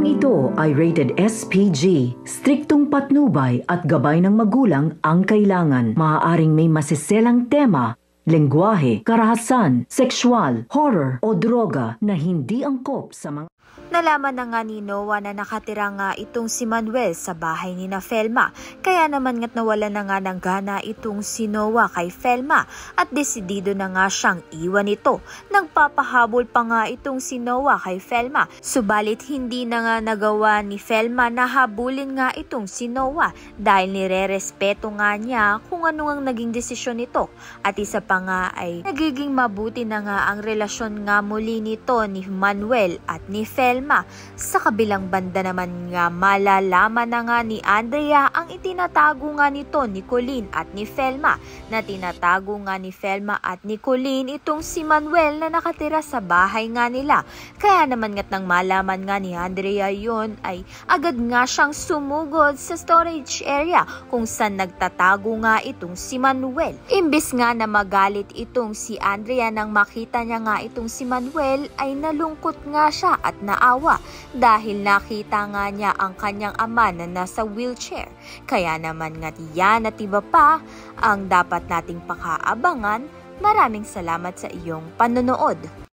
ito ay rated SPG. Striktong patnubay at gabay ng magulang ang kailangan. Maaaring may masiselang tema, lengguwahe, karahasan, sexual, horror o droga na hindi angkop sa mga... Nalaman na nga ni Noah na nakatira nga itong si Manuel sa bahay ni na Felma. Kaya naman nga't nawala na nga ng gana itong si Noah kay Felma at desidido na nga siyang iwan ito. Nagpapahabol pa nga itong si Noah kay Felma. Subalit hindi na nga nagawa ni Felma na habulin nga itong si Noah dahil nire-respeto nga niya kung ano ang naging desisyon nito. At isa pa nga ay nagiging mabuti na nga ang relasyon nga muli nito ni Manuel at ni Felma. Sa kabilang banda naman nga malalaman na nga ni Andrea ang itinatago nga nito ni Colleen at ni Felma, na tinatago nga ni Felma at ni Colleen itong si Manuel na nakatira sa bahay nga nila. Kaya naman nga't nang malaman nga ni Andrea yon ay agad nga siyang sumugod sa storage area kung saan nagtatago nga itong si Manuel. Imbis nga na magalit itong si Andrea nang makita niya nga itong si Manuel ay nalungkot nga siya at naawa dahil nakita nga niya ang kanyang ama na nasa wheelchair. Kaya naman nga yan at iba pa ang dapat nating pakaabangan. Maraming salamat sa iyong panonood.